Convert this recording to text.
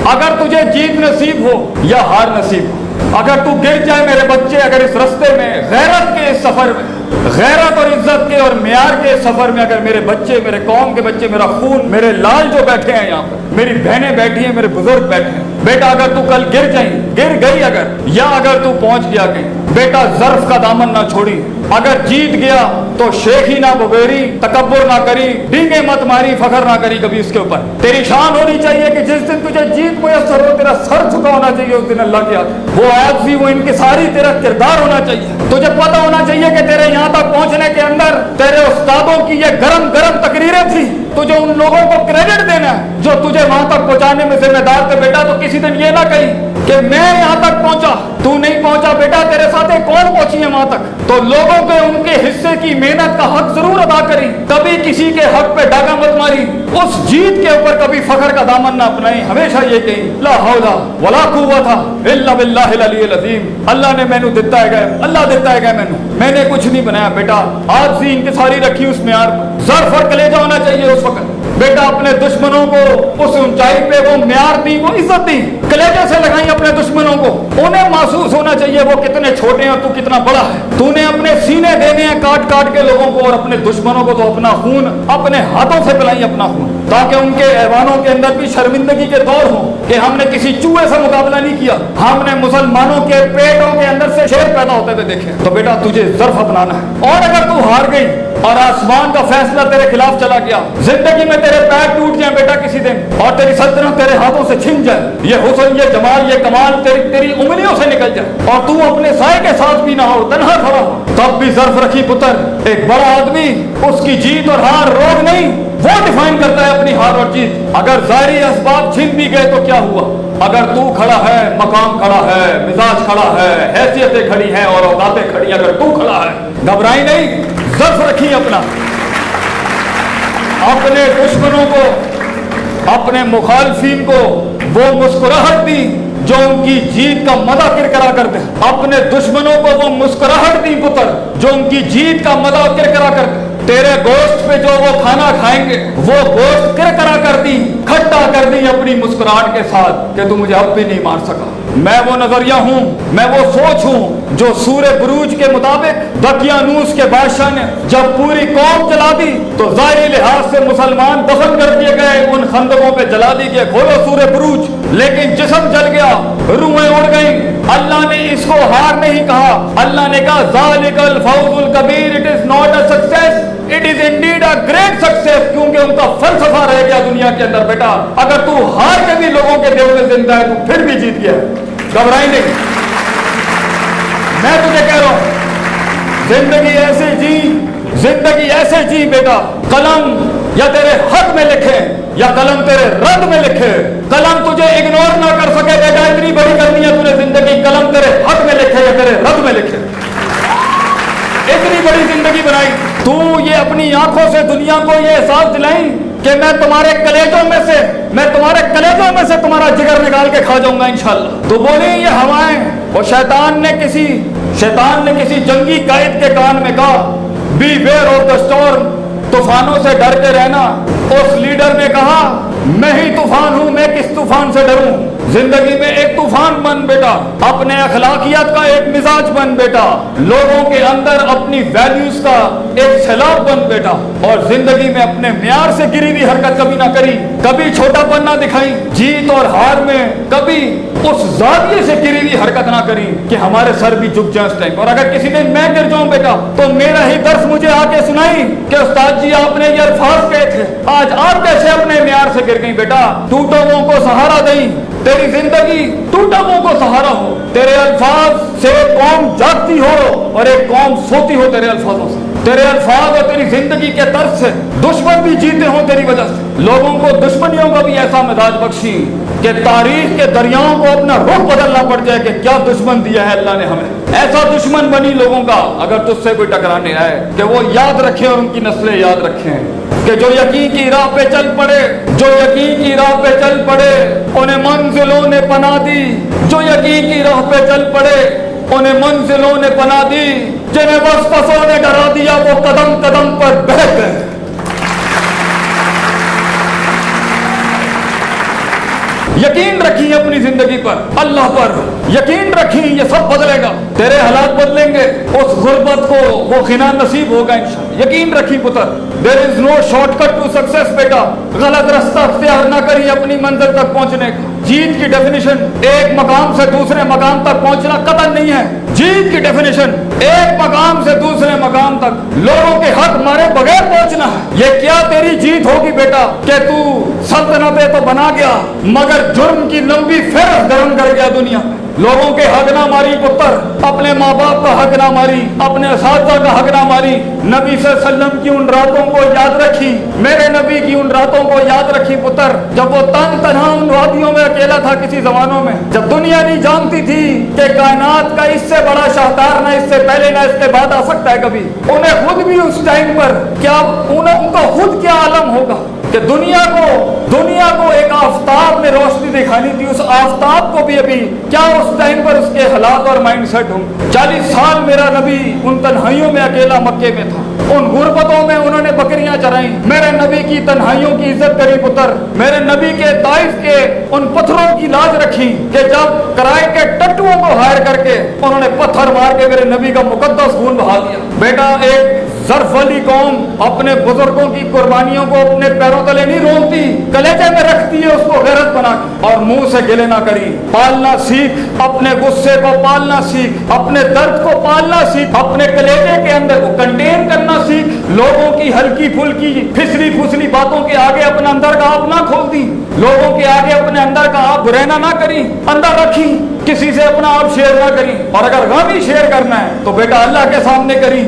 अगर तुझे जीत नसीब हो या हार नसीब हो, अगर तू गिर जाए मेरे बच्चे, अगर इस रास्ते में गैरत के इस सफर में, गैरत और इज्जत के और म्यार के सफर में अगर मेरे बच्चे, मेरे कौम के बच्चे, मेरा खून, मेरे लाल जो बैठे हैं यहाँ पर, मेरी बहनें बैठी हैं, मेरे बुजुर्ग बैठे हैं, बेटा अगर तू कल गिर जाए, गिर गई अगर, या अगर तू पहुंच गया कहीं, बेटा ज़र्फ का दामन ना छोड़ी, अगर जीत गया तो शेखी ना बगेरी, तकब्बुर ना करी, डींगे मत मारी, फखर ना करी कभी इसके ऊपर। तेरी शान होनी चाहिए कि जिस दिन तुझे जीत मुयस्सर हो, तेरा सर झुका होना चाहिए उस दिन अल्लाह के आगे, वो आज़ी, वो इनकिसारी तेरा किरदार होना चाहिए। तुझे पता होना चाहिए कि तेरे यहाँ तक पहुँचने के अंदर तेरे उस्तादों की ये गरम गरम तकरीरें थी, तुझे उन लोगों को क्रेडिट देना है जो तुझे वहां तक पहुंचाने में जिम्मेदार थे। बेटा तो किसी दिन ये ना कही कि मैं यहां तक पहुंचा, तू नहीं पहुंचा, बेटा तेरे साथ एक कौन पहुंची है वहां तक, तो लोगों के उनके हिस्से की मेहनत का हक जरूर अदा करी, कभी किसी के हक पे डाका मत मारी, उस जीत के ऊपर कभी फखर का दामन ना अपनाई, हमेशा ये कही ला हौला वला कुव्वता इल्ला बिल्लाहिल अलील अज़ीम, अल्लाह ने मैनू दिता है, अल्लाह दिता है मैंने कुछ नहीं बनाया। बेटा आज सी इंकिसारी रखी उस म्यार पर, ज़र्फ और कलेजा होना चाहिए उस वक्त। बेटा अपने दुश्मनों को उस ऊंचाई पे वो म्यार दी, वो इज्जत दी, कलेजे से लगाई अपने दुश्मनों को, उन्हें महसूस होना चाहिए वो कितने छोटे हैं और तू कितना बड़ा है। तूने अपने सीने देने हैं काट काट के लोगों को, और अपने दुश्मनों को तो अपना खून अपने हाथों से पिलाई अपना खून, ताकि उनके ऐवानों के अंदर भी शर्मिंदगी के दौर हो कि हमने किसी चूहे से मुकाबला नहीं किया, हमने मुसलमानों के पेटों के अंदर से शेर पैदा होते हुए देखे। तो बेटा तुझे ज़र्फ अपनाना है, और अगर तू हार गई और आसमान का फैसला तेरे खिलाफ चला गया, जिंदगी में तेरे पैर टूट जाए बेटा किसी दिन, और तेरी सल्तनत तेरे हाथों से छिन जाए, ये हुस्न, ये जमाल, ये कमाल तेरी उंगलियों से निकल जाए, और तू अपने साए के साथ भी ना हो, तन्हा खड़ा हो, तब भी ज़र्फ रखी पुत्र। एक बड़ा आदमी, उसकी जीत और हार रोग नहीं, वो डिफाइन करता है अपनी हार और जीत। अगर ज़ाहिरी असबाब छिन भी गए तो क्या हुआ, अगर तू खड़ा है, मकाम खड़ा है, मिजाज खड़ा है, हैसियतें खड़ी हैं और औकातें खड़ी, अगर तू खड़ा है, घबराई नहीं, ज़र्फ रखी अपना, अपने दुश्मनों को, अपने मुखालफीन को वो मुस्कुराहट दी जो उनकी जीत का मजा किरकिरा करते हैं, अपने दुश्मनों को वो मुस्कुराहट दी पुत्र जो उनकी जीत का मजा किरकिरा करते हैं। तेरे गोश्त पे जो वो खाना खाएंगे वो गोश्त किरकिरा कर दी, खट्टा कर दी अपनी मुस्कुराहट के साथ कि तू मुझे अब भी नहीं मार सका। मैं वो नजरिया हूँ, मैं वो सोच हूँ जो सूरे बुरूज के मुताबिक दकियानूस के बादशाह ने जब पूरी कौम जला दी तो ज़ाहिरी लिहाज से मुसलमान दफन कर दिए गए, उन खंदकों पे जला दी गए, खोलो सूरे बुरूज, लेकिन जिस्म जल गया, रूहें उड़ गई। अल्लाह ने इसको हार नहीं कहा, अल्लाह ने कहा ज़ालिकल फौजुल कबीर, it is not a success, it is indeed a great success, क्योंकि उनका फलसफा रह गया दुनिया के अंदर। बेटा अगर तू हार के भी लोगों के दिल में जिंदा है तू फिर भी जीत गया, घबराई नहीं। मैं तुझे कह रहा हूं जिंदगी ऐसे जी, जिंदगी ऐसे जी बेटा, कलम या तेरे हक में लिखे या कलम तेरे रद्द में लिखे, कलम तुझे इग्नोर ना कर सके बेटा, इतनी बड़ी करनी है तूने जिंदगी, कलम तेरे हक में लिखे या तेरे रद्द में लिखे, इतनी बड़ी जिंदगी बनाई। तू ये अपनी आंखों से दुनिया को ये एहसास दिलाई कि मैं तुम्हारे कलेजों में से, मैं तुम्हारे कलेजों में से तुम्हारा जिगर निकाल के खा जाऊंगा इंशाल्लाह। तो बोली ये हवाएं, वो शैतान ने किसी जंगी कायद के कान में कहा beware of the storm, तूफानों से डर के रहना। उस लीडर ने कहा मैं ही तूफान हूं, मैं किस तूफान से डरूं। जिंदगी में एक तूफान बन बेटा, अपने अखलाकियात का एक मिजाज बन बेटा, लोगों के अंदर अपनी वैल्यूज का एक सैलाब बन बेटा, और जिंदगी में अपने म्यार से गिरी हुई हरकत कभी ना करी, कभी छोटापन ना दिखाई, जीत और हार में कभी उस जाविये से गिरी हुई हरकत ना करी कि हमारे सर भी झुक जाए उस टाइम। और अगर किसी दिन मैं गिर जाऊं बेटा तो मेरा ही दर्स मुझे आके सुनाई कि उस्ताद जी आपने ये अल्फाज कहे थे, आज आप कैसे अपने म्यार से गिर गई बेटा। टूटों को सहारा दई, तेरी जिंदगी टूटों को सहारा हो, तेरे अल्फाज से कौम जागती हो और एक कौम सोती हो तेरे अल्फाजों से, तेरे अल्फाज और तेरी जिंदगी के तर्ज से दुश्मन भी जीते हो तेरी वजह से। लोगों को दुश्मनियों का भी ऐसा मिजाज बख्शी कि तारीख के दरियाओं को अपना रुख बदलना पड़ जाए कि क्या दुश्मन दिया है अल्लाह ने हमें। ऐसा दुश्मन बनी लोगों का अगर तुझसे कोई टकराने आए कि वो याद रखें और उनकी नस्लें याद रखें कि जो यकीन की राह पे चल पड़े, जो यकीन की राह पे चल पड़े उन्हें मंजिलों ने पनाह दी, जो यकीन की राह पे चल पड़े उन्हें मंजिलों ने पनाह दी, जिन्हें वसवसों ने डरा दिया वो कदम कदम पर बह गए। यकीन रखी अपनी जिंदगी पर, अल्लाह पर यकीन रखी, ये सब बदलेगा, तेरे हालात बदलेंगे, उस गुर्बत को वो खिना नसीब होगा इंशाअल्लाह। यकीन रखी पुत्र, there is no shortcut to success बेटा, गलत रास्ता अख्तियार ना करिए अपनी मंजिल तक पहुंचने का। जीत की डेफिनेशन एक मकाम से दूसरे मकाम तक पहुंचना कतई नहीं है। जीत की डेफिनेशन एक मकाम से दूसरे मकाम तक लोगों के हक मारे बगैर पहुंचना है। ये क्या तेरी जीत होगी बेटा कि तू सल्तनतें तो बना गया मगर जुर्म की लंबी फेहरिस्त गरम कर गया दुनिया में। लोगों के हक ना मारी पुत्र, अपने माँ बाप का हक ना मारी, अपने असातिज़ा का हक ना मारी, नबी सल्लल्लाहु अलैहि वसल्लम की उन रातों को याद रखी, मेरे नबी की उन रातों को याद रखी पुत्र, जब वो तन्हा उन वादियों में अकेला था किसी जमानों में, जब दुनिया नहीं जानती थी कि कायनात का इससे बड़ा शाहकार ना इससे पहले ना इसके बाद आ सकता है कभी। उन्हें खुद भी उस टाइम पर क्या उनका खुद क्या आलम होगा कि दुनिया को एक आफताब ने रोशनी दिखानी थी, उस आफताब को भी अभी क्या उस टाइम पर उसके हालात और माइंड सेट होंगे। 40 साल मेरा नबी उन तन्हाइयों में अकेला मक्के में था, उन गुर्बतों में उन्होंने बकरियां चराई, मेरे नबी की तन्हाइयों की इज्जत करी पुत्र, मेरे नबी के ताइफ के उन पत्थरों की लाज रखी कि जब किराए के टट्टुओं को हायर करके उन्होंने पत्थर मार के मेरे नबी का मुकद्दस खून बहा दिया। बेटा एक ज़र्फ वाली कौम अपने बुजुर्गों की कुर्बानियों को अपने पैरों तले नहीं रोकती, कलेजे में रखती है उसको गैरत बना के, और मुंह से गिले ना करी। पालना सीख, अपने गुस्से को पालना सीख, अपने दर्द को पालना सीख, अपने कलेजे के अंदर को कंटेन करना सीख। लोगों की हल्की फुल्की फिसली फुसली बातों के आगे अपने अंदर का आप ना खोल दी, लोगों के आगे अपने अंदर का आप रहना ना करी, अंदर रखी, किसी से अपना आप शेयर ना करी, और अगर गम ही शेयर करना है तो बेटा अल्लाह के सामने करी।